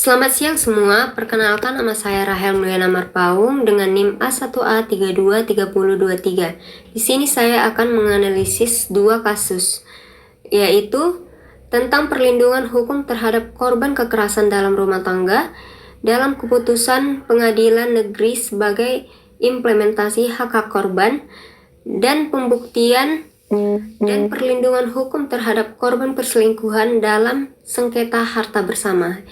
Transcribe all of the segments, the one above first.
Selamat siang semua, perkenalkan nama saya Rahel Mulyana Marpaung dengan NIM A1A323023. Di sini saya akan menganalisis dua kasus, yaitu tentang perlindungan hukum terhadap korban kekerasan dalam rumah tangga dalam keputusan Pengadilan Negeri sebagai implementasi hak-hak korban dan pembuktian dan perlindungan hukum terhadap korban perselingkuhan dalam sengketa harta bersama.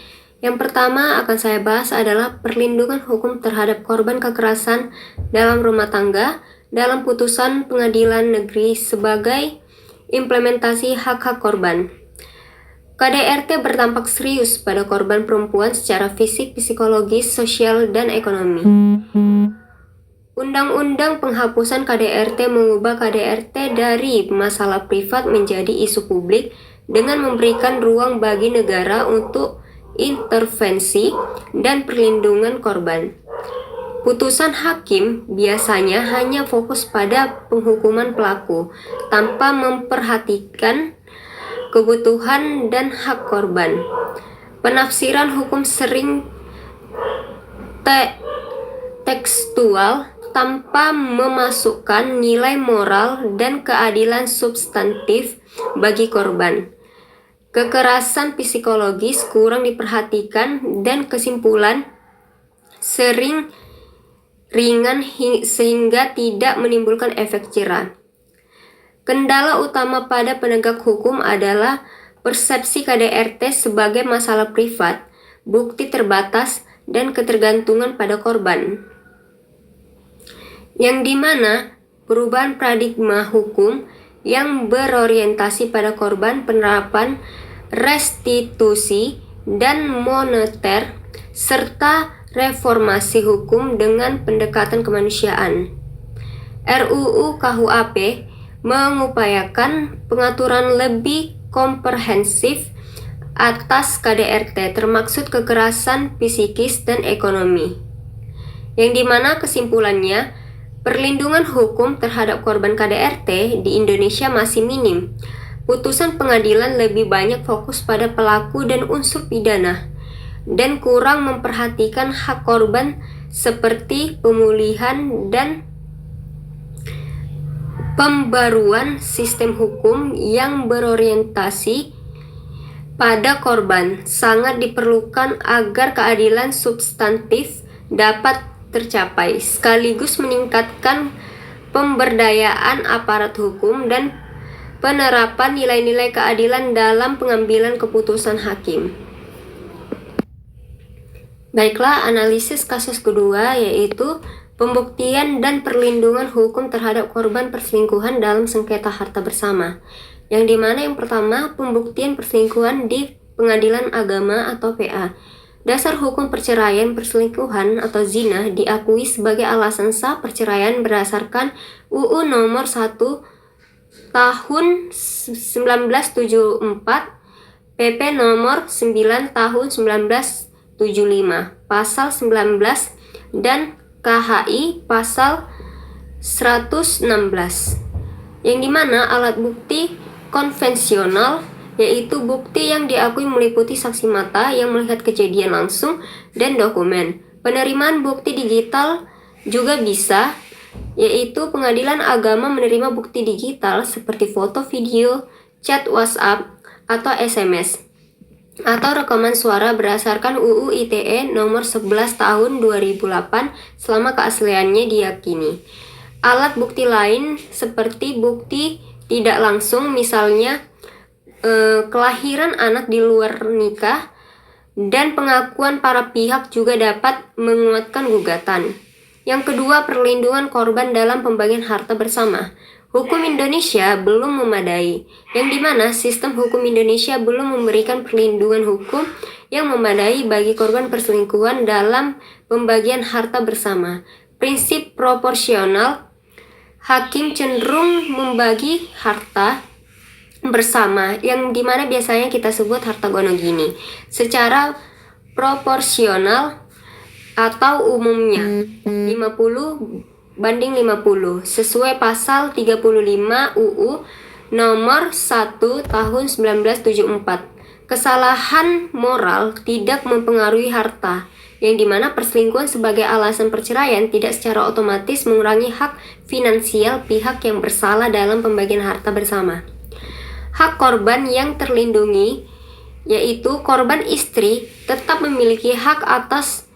Yang pertama akan saya bahas adalah perlindungan hukum terhadap korban kekerasan dalam rumah tangga dalam putusan Pengadilan Negeri sebagai implementasi hak-hak korban. KDRT berdampak serius pada korban perempuan secara fisik, psikologis, sosial, dan ekonomi. Undang-undang penghapusan KDRT mengubah KDRT dari masalah privat menjadi isu publik dengan memberikan ruang bagi negara untuk intervensi dan perlindungan korban. Putusan hakim biasanya hanya fokus pada penghukuman pelaku tanpa memperhatikan kebutuhan dan hak korban. Penafsiran hukum sering tekstual tanpa memasukkan nilai moral dan keadilan substantif bagi korban. Kekerasan psikologis kurang diperhatikan dan kesimpulan sering ringan sehingga tidak menimbulkan efek jera. Kendala utama pada penegak hukum adalah persepsi KDRT sebagai masalah privat, bukti terbatas, dan ketergantungan pada korban. Yang dimana perubahan paradigma hukum yang berorientasi pada korban, penerapan restitusi dan moneter, serta reformasi hukum dengan pendekatan kemanusiaan. RUU KUHP mengupayakan pengaturan lebih komprehensif atas KDRT termasuk kekerasan psikis dan ekonomi. Yang dimana kesimpulannya, perlindungan hukum terhadap korban KDRT di Indonesia masih minim. Putusan pengadilan lebih banyak fokus pada pelaku dan unsur pidana, dan kurang memperhatikan hak korban seperti pemulihan dan pembaruan sistem hukum yang berorientasi pada korban. Sangat diperlukan agar keadilan substantif dapat tercapai, sekaligus meningkatkan pemberdayaan aparat hukum dan penerapan nilai-nilai keadilan dalam pengambilan keputusan hakim. Baiklah, analisis kasus kedua yaitu pembuktian dan perlindungan hukum terhadap korban perselingkuhan dalam sengketa harta bersama. Yang dimana yang pertama, pembuktian perselingkuhan di Pengadilan Agama atau PA. Dasar hukum perceraian perselingkuhan atau zina diakui sebagai alasan sah perceraian berdasarkan UU nomor 1 tahun 1974, PP nomor 9 tahun 1975, pasal 19 dan KHI pasal 116. Yang dimana alat bukti konvensional yaitu bukti yang diakui meliputi saksi mata yang melihat kejadian langsung dan dokumen. Penerimaan bukti digital juga bisa, yaitu Pengadilan Agama menerima bukti digital seperti foto, video, chat WhatsApp, atau SMS, atau rekaman suara berdasarkan UU ITE nomor 11 tahun 2008 selama keasliannya diyakini. Alat bukti lain seperti bukti tidak langsung, misalnya kelahiran anak di luar nikah, dan pengakuan para pihak juga dapat menguatkan gugatan. Yang kedua, perlindungan korban dalam pembagian harta bersama. Hukum Indonesia belum memadai, yang dimana sistem hukum Indonesia belum memberikan perlindungan hukum yang memadai bagi korban perselingkuhan dalam pembagian harta bersama. Prinsip proporsional, hakim cenderung membagi harta bersama, yang dimana biasanya kita sebut harta gonogini, secara proporsional atau umumnya 50/50 sesuai pasal 35 UU nomor 1 tahun 1974. Kesalahan moral tidak mempengaruhi harta, yang dimana perselingkuhan sebagai alasan perceraian tidak secara otomatis mengurangi hak finansial pihak yang bersalah dalam pembagian harta bersama. Hak korban yang terlindungi, yaitu korban istri tetap memiliki hak atas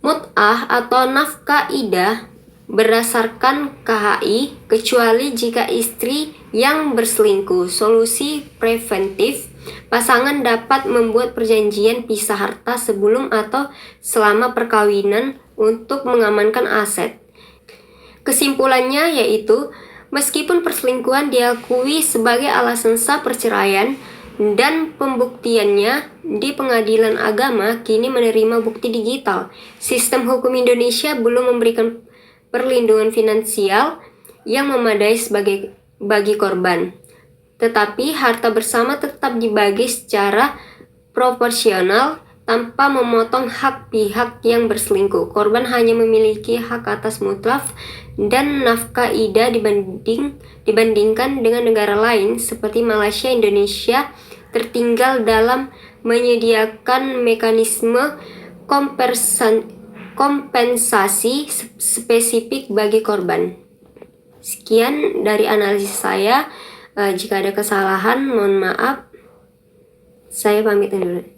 mut'ah atau nafkah idah berdasarkan KHI, kecuali jika istri yang berselingkuh. Solusi preventif: pasangan dapat membuat perjanjian pisah harta sebelum atau selama perkawinan untuk mengamankan aset. Kesimpulannya yaitu, meskipun perselingkuhan diakui sebagai alasan sah perceraian dan pembuktiannya di pengadilan agama kini menerima bukti digital, sistem hukum Indonesia belum memberikan perlindungan finansial yang memadai bagi korban. Tetapi harta bersama tetap dibagi secara proporsional tanpa memotong hak pihak yang berselingkuh. Korban hanya memiliki hak atas mutlak dan nafkah idah dibandingkan dengan negara lain seperti Malaysia. Indonesia tertinggal dalam menyediakan mekanisme kompensasi spesifik bagi korban. Sekian dari analisis saya. Jika ada kesalahan, mohon maaf. Saya pamit dulu.